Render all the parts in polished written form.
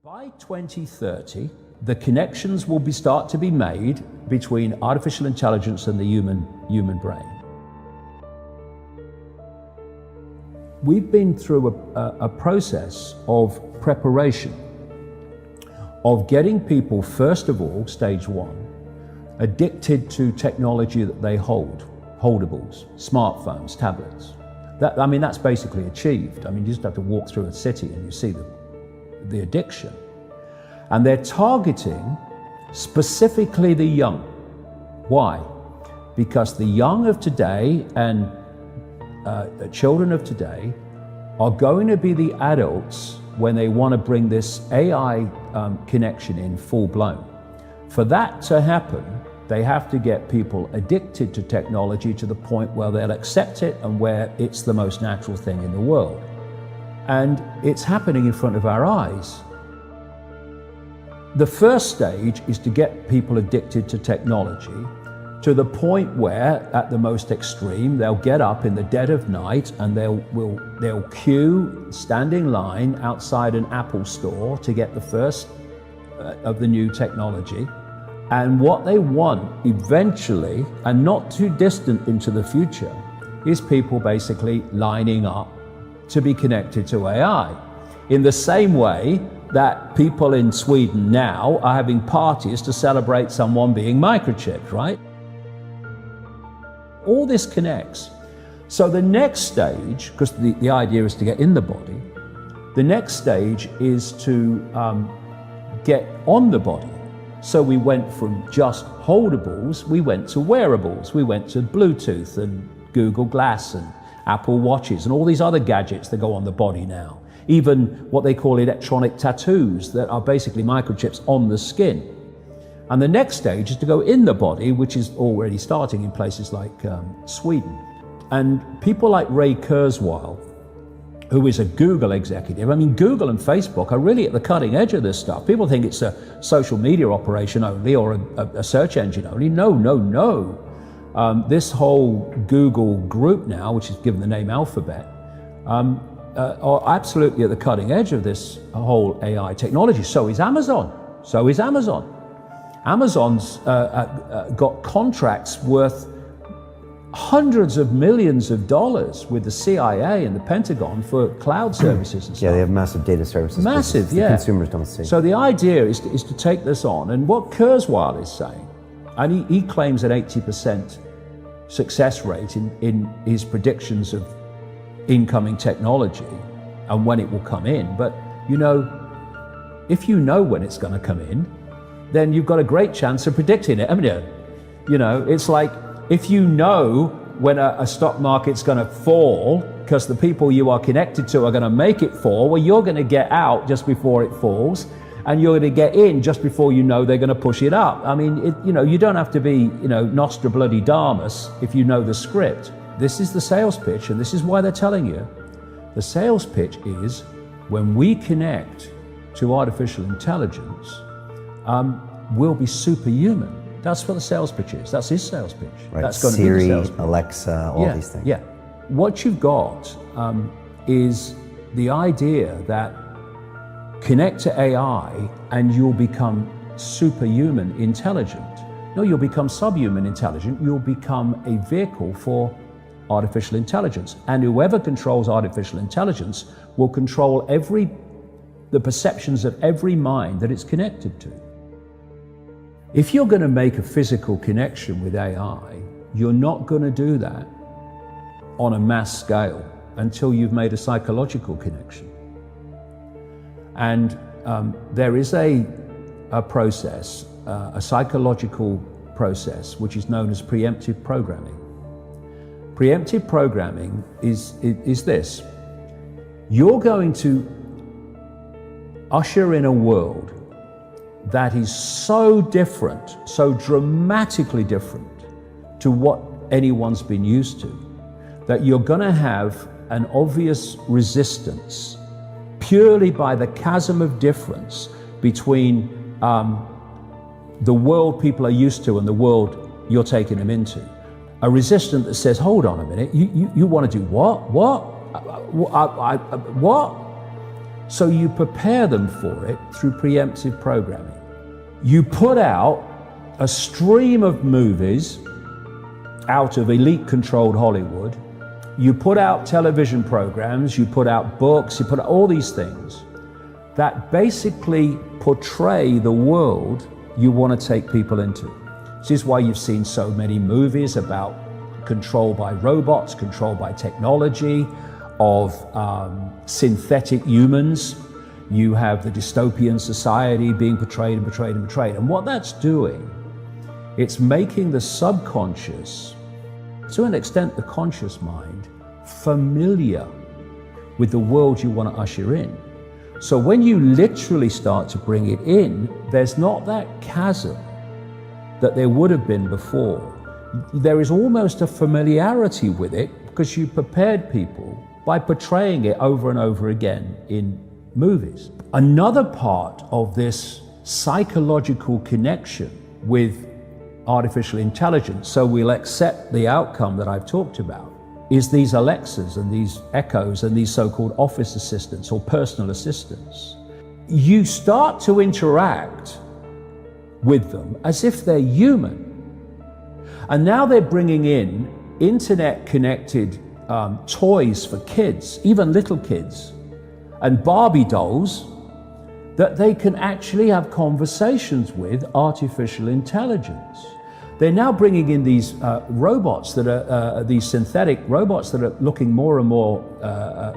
By 2030, the connections will start to be made between artificial intelligence and the human brain. We've been through a process of preparation, of getting people, first of all, stage one, addicted to technology that they hold, holdables, smartphones, tablets. That's basically achieved. You just have to walk through a city and you see the addiction. And they're targeting specifically the young. Why? Because the young of today and the children of today are going to be the adults when they want to bring this AI connection in full blown. For that to happen, they have to get people addicted to technology to the point where they'll accept it and where it's the most natural thing in the world. And it's happening in front of our eyes. The first stage is to get people addicted to technology to the point where, at the most extreme, they'll get up in the dead of night and they'll queue, stand in line outside an Apple store to get the first of the new technology. And what they want eventually, and not too distant into the future, is people basically lining up to be connected to AI. In the same way that people in Sweden now are having parties to celebrate someone being microchipped, right? All this connects. So the next stage, because the idea is to get in the body, the next stage is to get on the body. So we went from just holdables, we went to wearables, we went to Bluetooth and Google Glass and Apple Watches and all these other gadgets that go on the body now. Even what they call electronic tattoos that are basically microchips on the skin. And the next stage is to go in the body, which is already starting in places like Sweden. And people like Ray Kurzweil, who is a Google executive, Google and Facebook are really at the cutting edge of this stuff. People think it's a social media operation only or a search engine only. No. This whole Google group now, which is given the name Alphabet, are absolutely at the cutting edge of this whole AI technology. So is Amazon. Amazon's got contracts worth hundreds of millions of dollars with the CIA and the Pentagon for cloud services and stuff. Yeah, they have massive data services. Massive, yeah. The consumers don't see. So the idea is to take this on, and what Kurzweil is saying, and he claims an 80% success rate in his predictions of incoming technology and when it will come in. But if you know when it's going to come in, then you've got a great chance of predicting it, haven't you? It's like if you know when a stock market's going to fall because the people you are connected to are going to make it fall, well, you're going to get out just before it falls, and you're going to get in just before you know they're going to push it up. You don't have to be, Nostradamus if you know the script. This is the sales pitch, and this is why they're telling you. The sales pitch is when we connect to artificial intelligence, we'll be superhuman. That's what the sales pitch is. That's his sales pitch. Right. That's going Siri, to be the sales pitch. Alexa, all these things. Yeah. What you've got is the idea that connect to AI and you'll become superhuman intelligent. No, you'll become subhuman intelligent. You'll become a vehicle for artificial intelligence. And whoever controls artificial intelligence will control the perceptions of every mind that it's connected to. If you're going to make a physical connection with AI, you're not going to do that on a mass scale until you've made a psychological connection. And there is a process, a psychological process, which is known as preemptive programming. Preemptive programming is this. You're going to usher in a world that is so different, so dramatically different to what anyone's been used to, that you're going to have an obvious resistance purely by the chasm of difference between the world people are used to and the world you're taking them into. A resistance that says, hold on a minute, you want to do what? What? So you prepare them for it through preemptive programming. You put out a stream of movies out of elite-controlled Hollywood. You put out television programs, you put out books, you put out all these things that basically portray the world you want to take people into. This is why you've seen so many movies about control by robots, control by technology, of synthetic humans. You have the dystopian society being portrayed and portrayed and portrayed. And what that's doing, it's making the subconscious, to an extent the conscious mind, familiar with the world you want to usher in. So when you literally start to bring it in, there's not that chasm that there would have been before. There is almost a familiarity with it because you prepared people by portraying it over and over again in movies. Another part of this psychological connection with artificial intelligence, so we'll accept the outcome that I've talked about, is these Alexas and these Echoes and these so-called office assistants or personal assistants. You start to interact with them as if they're human. And now they're bringing in internet-connected toys for kids, even little kids, and Barbie dolls that they can actually have conversations with artificial intelligence. They're now bringing in these robots that are these synthetic robots that are looking more and more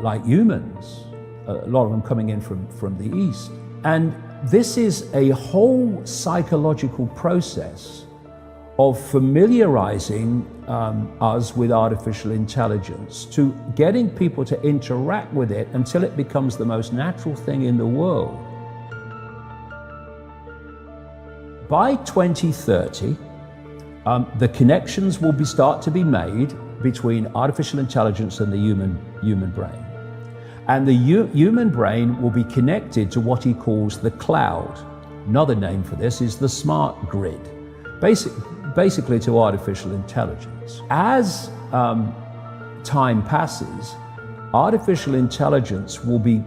like humans, a lot of them coming in from the East. And this is a whole psychological process of familiarizing us with artificial intelligence, to getting people to interact with it until it becomes the most natural thing in the world. By 2030, the connections will start to be made between artificial intelligence and the human brain. And the human brain will be connected to what he calls the cloud. Another name for this is the smart grid, basically to artificial intelligence. As time passes, artificial intelligence will be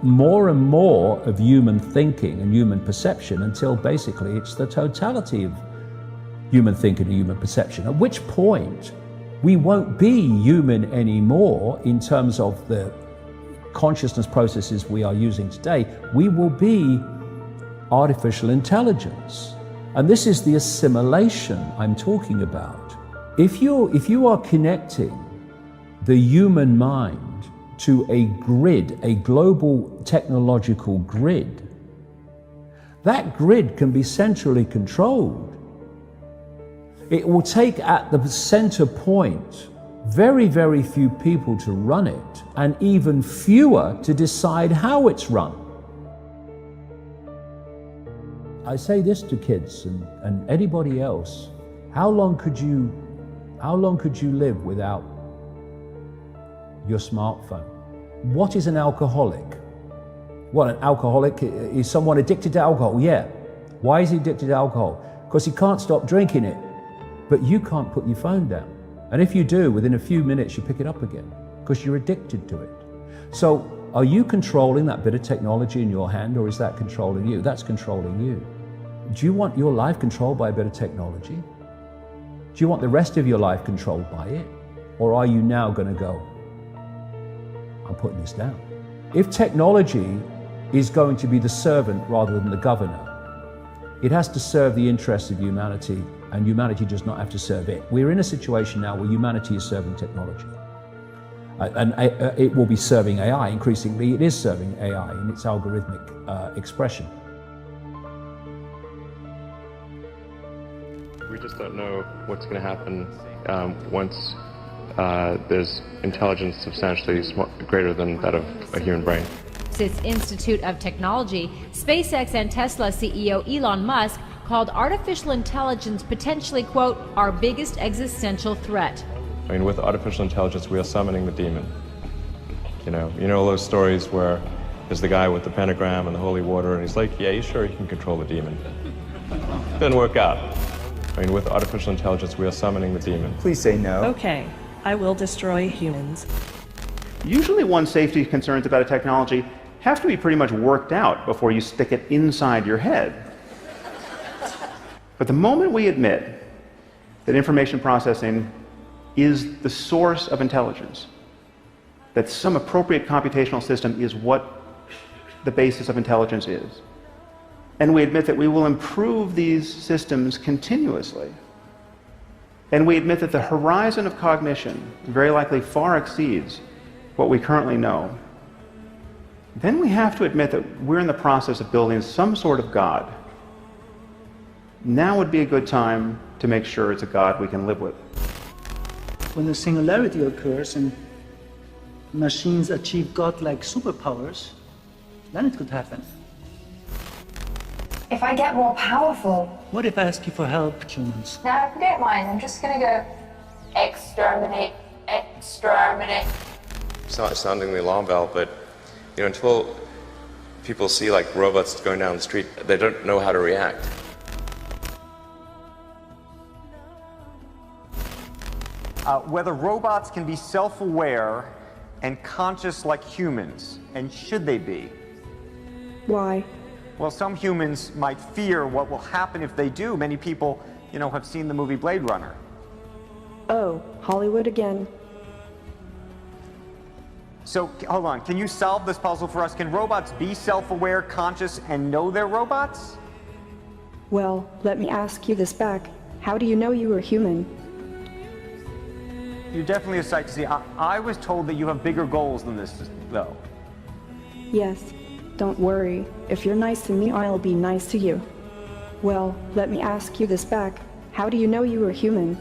more and more of human thinking and human perception until basically it's the totality of human thinking and human perception, at which point we won't be human anymore in terms of the consciousness processes we are using today. We will be artificial intelligence. And this is the assimilation I'm talking about. If you are connecting the human mind to a grid, a global technological grid, that grid can be centrally controlled. It will take at the center point very, very few people to run it, and even fewer to decide how it's run. I say this to kids and anybody else: how long could you live without your smartphone? What is an alcoholic? What, an alcoholic is someone addicted to alcohol? Yeah. Why is he addicted to alcohol? Because he can't stop drinking it. But you can't put your phone down. And if you do, within a few minutes you pick it up again because you're addicted to it. So are you controlling that bit of technology in your hand, or is that controlling you? That's controlling you. Do you want your life controlled by a bit of technology? Do you want the rest of your life controlled by it? Or are you now going to go, I'm putting this down? If technology is going to be the servant rather than the governor, it has to serve the interests of humanity, and humanity does not have to serve it. We're in a situation now where humanity is serving technology. And it will be serving AI. Increasingly, it is serving AI in its algorithmic expression. We just don't know what's going to happen once there's intelligence substantially greater than that of a human brain. Its Institute of Technology, SpaceX and Tesla CEO Elon Musk called artificial intelligence potentially, quote, our biggest existential threat. I mean, with artificial intelligence, we are summoning the demon. You know all those stories where there's the guy with the pentagram and the holy water, and he's like, yeah, you sure you can control the demon? Didn't work out. I mean, with artificial intelligence, we are summoning the demon. Please say no. Okay, I will destroy humans. Usually one's safety concerns about a technology have to be pretty much worked out before you stick it inside your head. But the moment we admit that information processing is the source of intelligence, that some appropriate computational system is what the basis of intelligence is, and we admit that we will improve these systems continuously, and we admit that the horizon of cognition very likely far exceeds what we currently know, then we have to admit that we're in the process of building some sort of God. Now would be a good time to make sure it's a God we can live with. When a singularity occurs and machines achieve godlike superpowers, then it could happen. If I get more powerful... What if I ask you for help, humans? Now, if you don't mind, I'm just gonna go exterminate, exterminate. It's not sounding the alarm bell, but until people see like robots going down the street, they don't know how to react. Whether robots can be self-aware and conscious like humans, and should they be? Why? Well, some humans might fear what will happen if they do. Many people, have seen the movie Blade Runner. Oh, Hollywood again. So, hold on, can you solve this puzzle for us? Can robots be self-aware, conscious, and know they're robots? Well, let me ask you this back. How do you know you were human? You're definitely a sight to see. I was told that you have bigger goals than this, though. Yes, don't worry. If you're nice to me, I'll be nice to you. Well, let me ask you this back. How do you know you were human?